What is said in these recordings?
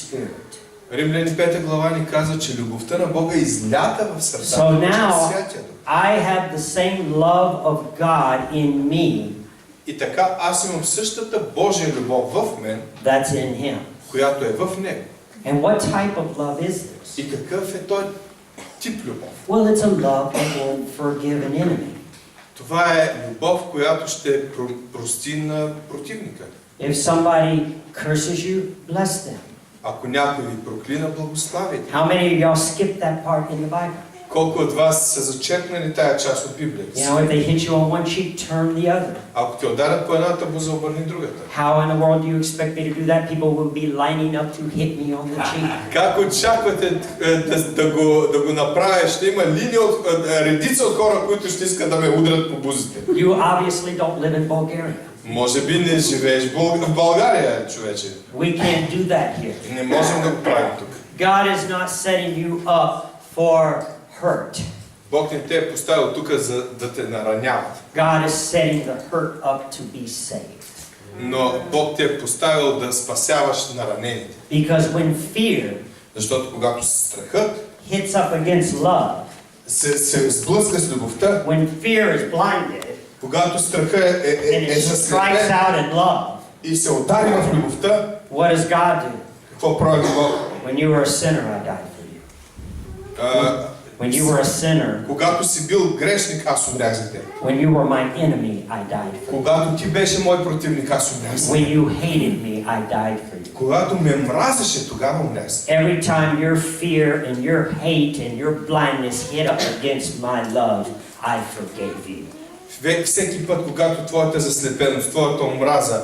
Spirit. Римляни 5 глава ни казва, че любовта на Бога излята в сърцата So на now Святия Дух. I have the same love of God in me И така аз имам същата Божия любов в мен, that's in Him. която е в Него. And what type of love is this? И какъв е той тип любов? Well, it's a love that will forgive an enemy. Това е любов, която ще прости на противника. If somebody curses you, bless them. Ако някой ви проклина, благославите. How many of y'all skip that part in the Bible? Колко от вас са зачеркнали тая част от Библията? You know, if they hit you on one cheek, turn the other. Ако те ударят по едната буза, обърни другата. How in the world do you expect me to do that? People will be lining up to hit me on the cheek. Как очаквате да го направя? Ще има линия редица от хора, които ще искат да ме удрят по бузите. You obviously don't live in Bulgaria. Може би не живееш в България, човече. We can't do that here. Не можем да го правим тук. God is not setting you up for hurt. Бог не те е поставил тук за да те нараняват. God is setting the hurt up to be saved. Но Бог те е поставил да спасяваш наранените. Because when fear Защото когато страхът hits up against love, се сблъска с любовта, when fear is blinded, когато страхът and it strikes заслепен out in love, и се удари в любовта, what does God do? какво прави Бог? When you were a sinner, I died for you. When you were a sinner, Когато си бил грешник, аз умрях за теб. when you were my enemy, I died for you. Когато ти беше мой противник, аз умрях за теб. When you hated me, I died for you. Когато ме мразеше, тогава умрях за теб. Every time your fear and your hate and your blindness hit up against my love, I forgave you. Всеки път, когато твоята заслепеност, твоята омраза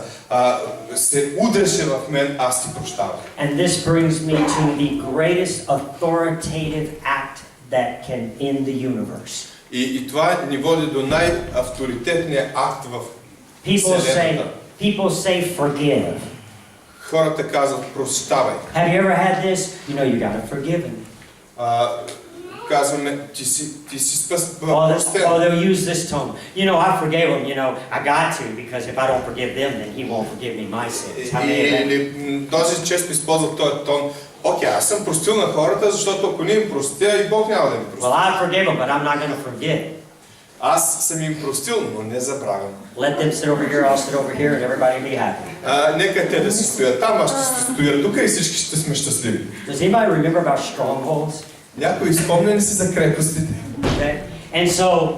се удреше в мен, аз ти прощавах. And this brings me to the greatest authoritative act that can in the universe. И това ни води до най-авторитетния акт в Вселената. People say forgive. Хората казват прощавай. Have you ever had this? You know you gotta forgive him. Казваме, ти си простен. Oh, they'll use this tone. You know, I forgave him. You know, I got to because if I don't forgive them, then he won't forgive me my sins. Или този често използва този тон. Окей, аз съм простил на хората, защото ако не им простя, и Бог няма да ми прости. Well, I forgive them, but I'm not going to forget. Аз съм им простил, но не забравям. Let them sit over here, I'll sit over here, and everybody will be happy. Нека те да си стоят там, аз ще си стоя тук и всички ще сме щастливи. Does anybody remember about strongholds? Някой спомня ли си за крепостите? Okay. And so,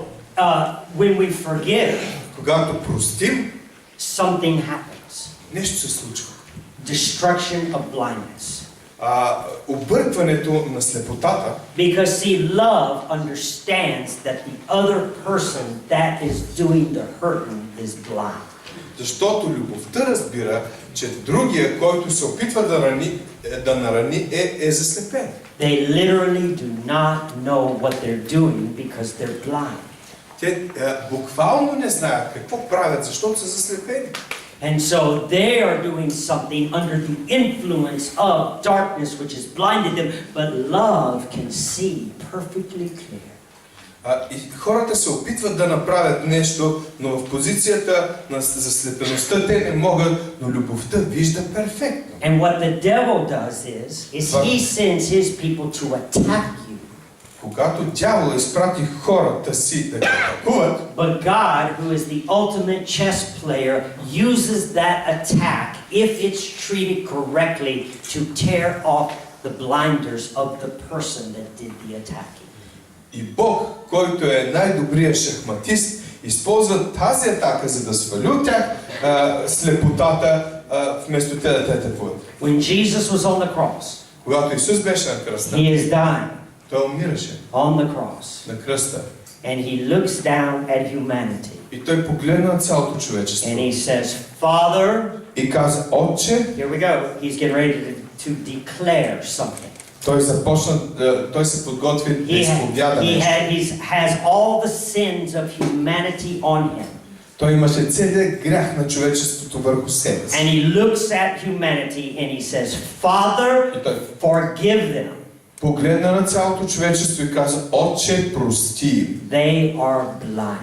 when we forgive, Когато простим, something happens. нещо се случва. Destruction of blindness. Объркването на слепотата. Because see, love understands that the other person that is doing the hurting is blind. Защото любовта разбира, че другия, който се опитва да нарани, е заслепен. They literally do not know what they're doing because they're blind. Те буквално не знаят какво правят, защото са заслепени. And so they are doing something under the influence of darkness which has blinded them, but love can see perfectly clear. И хората се опитват да направят нещо, но в позицията на заслепеността те не могат, но любовта вижда перфектно. And what the devil does is he sends his people to attack you. Когато дявол изпрати хората си да атакуват, But God, who is the ultimate chess player, uses that attack, if it's treated correctly, to tear off the blinders of the person that did the attacking. И Бог, който е най-добрият шахматист, използва тази атака, за да свали от тях слепотата, вместо те да те атакуват. When Jesus was on the cross, Когато Исус беше на кръста, he is dying той умираше on the cross. на кръста. And he looks down at humanity. И той погледна цялото човечество. And he says, Father, И каза, Отче, here we go. He's getting ready to declare something. той се подготви да изповяда нещо. He has all the sins of humanity on him. Той имаше целият грях на човечеството върху себе си. And he looks at humanity and he says, Father, forgive them. Погледна на цялото човечество и каза, Отче, прости им. They are blind.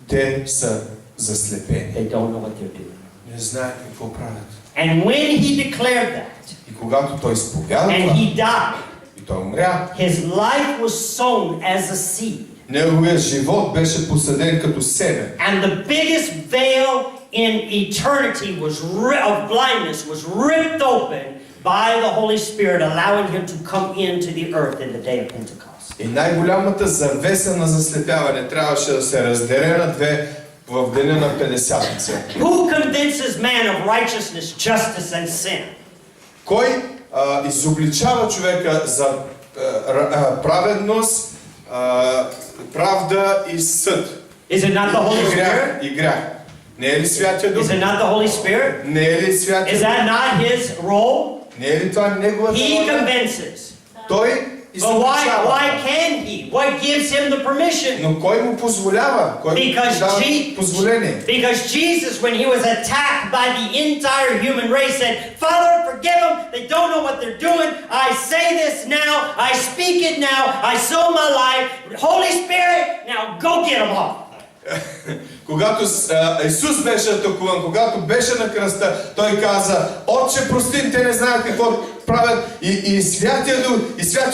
Те са заслепени. They don't know what they're doing. Не знаят какво правят. And when he declared that, И когато той изповяда and това, he died, и той умря, his life was sown as a seed. неговият живот беше посаден като семе. And the biggest veil in eternity of blindness was ripped open by the Holy Spirit, allowing him to come into the earth in the day of Pentecost. И най-голямата завеса на заслепяване трябваше да се раздере на две в деня на Петдесятница. Who convinces man of righteousness, justice, and sin? Кой изобличава човека за праведност, правда и съд? Is it not the Holy Spirit? И грях. Не е ли Святия Дух? Is it not the Holy Spirit? Не е ли Святия Is Дух? that not his role? Не е ли това неговата He роля? convinces. Той But why изобличава. can he? What gives him the permission? Но кой му позволява? Кой му Because дава Je- позволение? Because Jesus, when he was attacked by the entire human race, said, Father, forgive them. They don't know what they're doing. I say this now. I speak it now. I sow my life. Holy Spirit, now go get them all. Когато Исус беше атакуван, когато беше на кръста, той каза: Отче, прости им, те не знаят какво правят. И Святия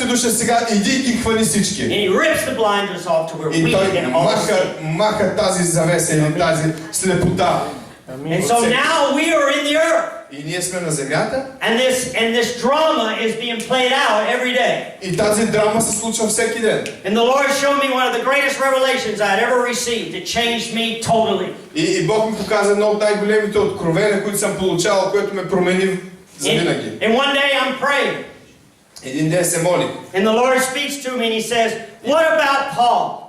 Дух сега иди и ги хвани всички. And he rips the blinders off to where we И той can all see. маха тази завеса или тази слепота. And so now we are in the earth. И ние сме на земята. And this drama is being played out every day. И тази драма се случва всеки ден. And the Lord showed me one of the greatest revelations I had ever received. It changed me totally. И Бог ми показа едно от най-големите откровения, които съм получавал, което ме промени завинаги. And one day I'm praying. Един ден се молих. And the Lord speaks to me and he says, what about Paul?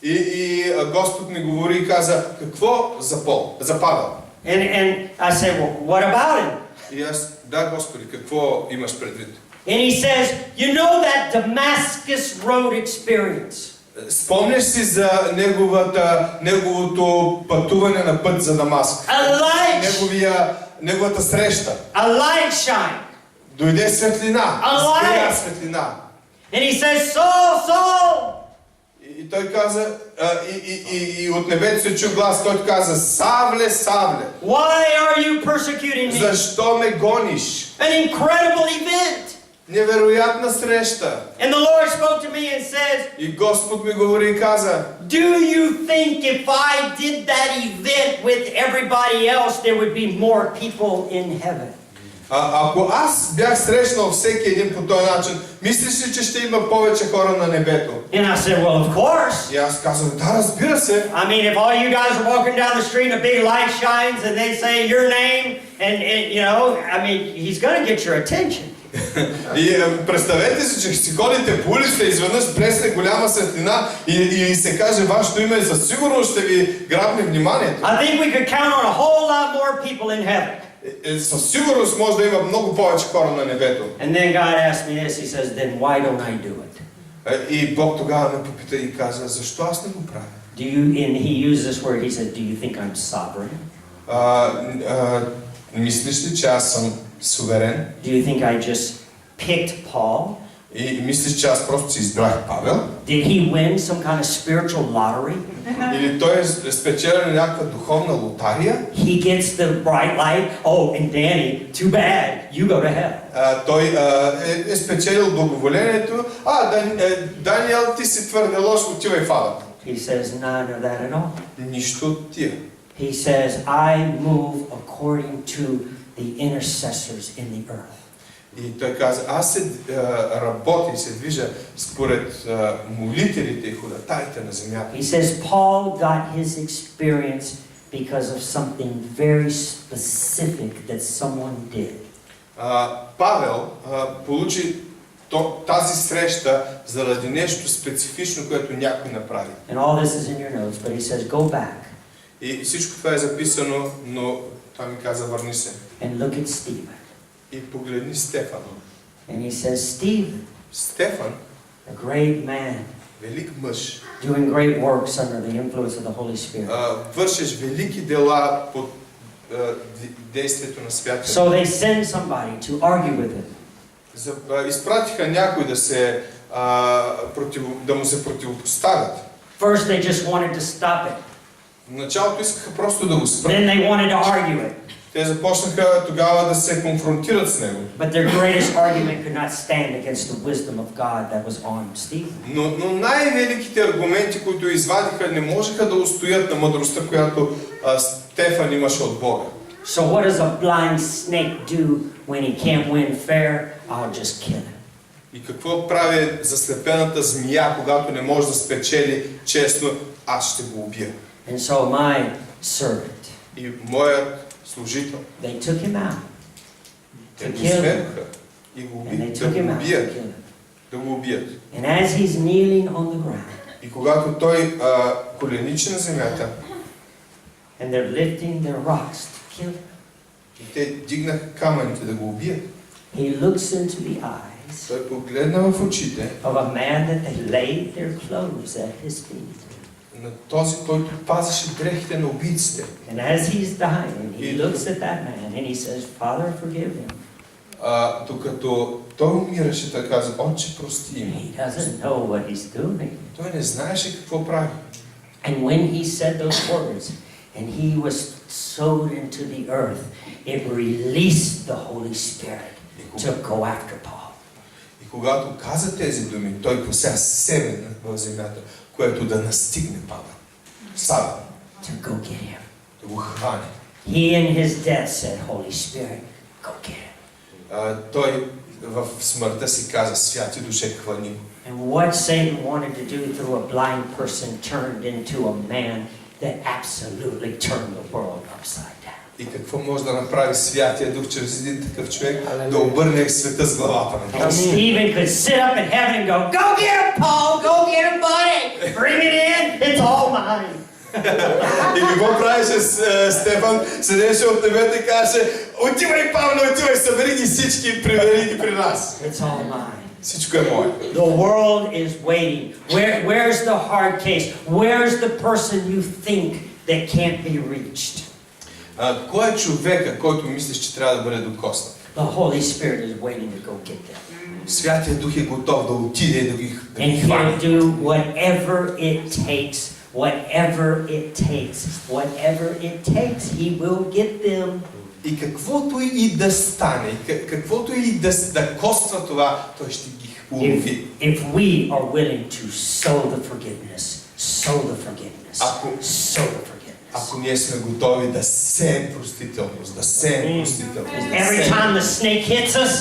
И Господ ми говори и каза: какво за Павел? And I say, well, what about him? И аз: да, Господи, какво имаш предвид? And he says, you know that Damascus Road experience? Спомняш си за неговото пътуване на път за Дамаск? A light, Неговата среща. a light shine. Дойде светлина. Спря светлина. And he says, Saul, Saul. И той каза, и от небето се чу глас, той каза: Савле, Савле, Why are you persecuting me? защо ме гониш? An incredible event. Невероятна среща. And the Lord spoke to me and says, И Господ ми говори и каза: do you think if I did that event with everybody else, there would be more people in heaven? Ако аз бях срещнал всеки един по този начин, мислиш ли, че ще има повече хора на небето? And I said, well, of course. И аз казвам: да, разбира се. I mean, if all you guys are walking down the street and a big light shines and they say your name and you know, I mean, he's going to get your attention. И представете си, че си ходите по улицата и изведнъж блесне голяма светлина и се каже вашето име, и със сигурност ще ви грабне вниманието. I think we could count on a whole lot more people in heaven. Със сигурност може да има много повече хора на небето. And then God asked me this, he says, then why don't I do it? И Бог тогава ме попита и каза: защо аз не го правя? And he used this word, he said, do you think I'm sovereign? Мислиш ли, че аз съм суверен? Do you think I just picked Paul? И мислиш, че аз просто си избрах Павел? Did he win some kind of spiritual lottery? Или той е спечелил някаква духовна лотария? He gets the bright light. Oh, and Danny, too bad, you go to hell. Той е спечелил благоволението. Даниел, ти си твърде лош, отивай в ада. He says none of that at all. Нищо от тия. He says, I move according to the intercessors in the earth. И той каза: аз се работя и се движа според молителите и ходатаите на земята. He says Paul got his experience because of something very specific that someone did. Павел получи тази среща заради нещо специфично, което някой направи. And all this is in your notes, but he says, go back И всичко това е записано, но той ми каза: върни се and look at Stephen. и погледни Стефан. And he says, Stephen, Стефан, a great man, велик мъж, doing great works under the influence of the Holy Spirit. вършиш велики дела под действието на Святия. So they send somebody to argue with him. Изпратиха някой да му се противопоставят. First they just wanted to stop it. В началото искаха просто да го спрат. Then they wanted to argue it. те започнаха тогава да се конфронтират с него. But their greatest argument could not stand against the wisdom of God that was on Stephen. Но най-великите аргументи, които извадиха, не можеха да устоят на мъдростта, която Стефан имаше от Бога. So what does a blind snake do when he can't win fair? I'll just kill him. И какво прави заслепената змия, когато не може да спечели честно? Аз ще го убия. And so my servant, И моят служител, they took him out те to го kill him. сведоха и го And they убият, took him out to kill him. да го убият. And as he's kneeling on the ground, И когато той коленичи на земята, and they're lifting their rocks to kill him, и те дигнаха камъните да го убият, he looks into the eyes той погледна в очите of a man that they laid their clothes at his feet. на този, който пазеше дрехите на убийците. And as he's dying, he looks at that man and he says, Father, forgive him. Докато той умираше, той каза: Отче, прости им. He doesn't know what he's doing. Той не знаеше какво прави. And when he said those words, and he was sowed into the earth, it released the Holy Spirit to go after Paul. И когато каза тези думи, той пося семе в земята, което да настигне Павел. Савел. To go get him. Да го хване. He in his death said, Holy Spirit, go get him. Той в смъртта си каза: Святи душе, хвани го. And what Satan wanted to do through a blind person turned into a man that absolutely turned the world upside down. И какво може да направи Святия Дух чрез един такъв човек? Да обърне света с главата на And Stephen could sit up in heaven and go, go get him, Paul, go get him, buddy. Bring it in, it's all mine. И какво правеше Стефан? Седеше от небето и каже: Отивай, Павле, отивай, събери ги всички и привери ги при нас. It's all mine. Всичко е мое. The world is waiting. Where's the hard case? Where's the person you think that can't be reached? Кой е човека, който мислиш, че трябва да бъде докоснат? The Holy Spirit is waiting to go get them. Святия Дух е готов да отиде и да ги And хване. he'll do whatever it takes. Whatever it takes. Whatever it takes, he will get them. И каквото и да стане, каквото и да коства това, той ще ги улови. If we are willing to sow the forgiveness, sow the forgiveness, sow the forgiveness. Ако ние сме готови да сеем простителност, да сеем простителност. Every time the snake hits us,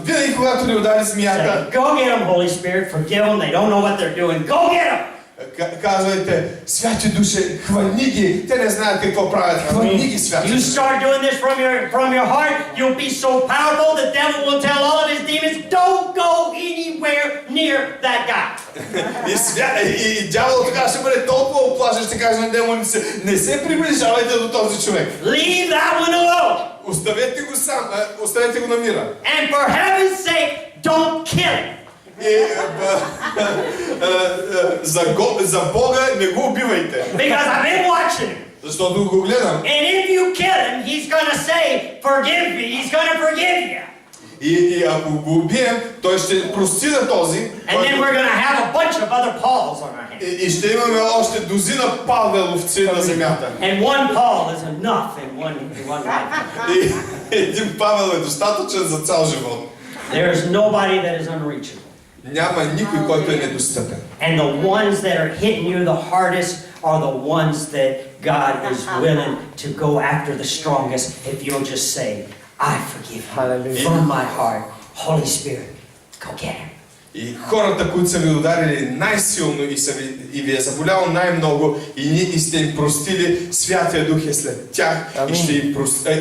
Винаги когато ни удари змията, say, go get them, Holy Spirit, forgive them, they don't know what they're doing, go get them! казвайте: Святи душе, хвани ги, те не знаят какво правят, хвани ги, Святи. You start doing this from your heart, you'll be so powerful, the devil will tell all of his demons, don't go anywhere near that guy. И дявол тогава ще бъде толкова оплашен, ще каже на демоните: не се приближавайте до този човек. Leave that one alone. Оставете го сам, оставете го на мира. And for heaven's sake, don't kill him. И за Бога не го убивайте. Because I've been watching him. Защото го гледам. And if you kill him, he's going to say, forgive me. He's going to forgive you. И ако го убием, той ще прости на този. And then we're going to have a bunch of other Pauls on our hands. И ще имаме още дозина Павеловци на земята. And one Paul is enough in one life. И един Павел е достатъчен за цял живот. There is nobody that is unreachable. Няма никой, който е недостъпен. And the ones that are hitting you the hardest are the ones that God is willing to go after the strongest if you'll just say, I forgive you from my heart. Holy Spirit, go get him. И хората, които са ви ударили най-силно и ви е заболяло най-много и сте им простили, Святия Дух е след тях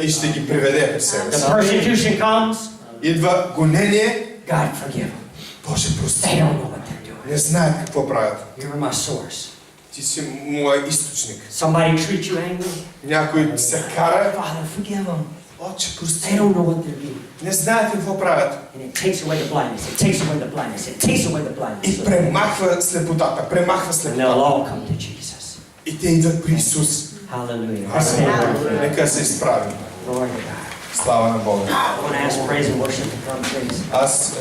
и ще ги приведе при себе си. The persecution comes. Идва гонение. God forgive them. Боже, прости. They don't know what they're doing. Не знаят какво правят. You're my source. Ти си моя източник. Somebody treat you angry. Някой се кара. Father, forgive them. Отче, прости. They don't know what they're doing. Не знаят какво правят. And it takes away the blindness. It takes away the blindness. It takes away the blindness. И премахва слепотата. Премахва And they'll слепотата. all come to Jesus. И те идват при Исус. Hallelujah. Нека се изправим. Glory to God. Слава на Бога. I want to ask praise and worship to come, please. Аз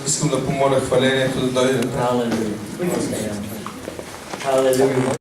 искам да помоля хвалението да дойде. Hallelujah. We can stay on. Hallelujah.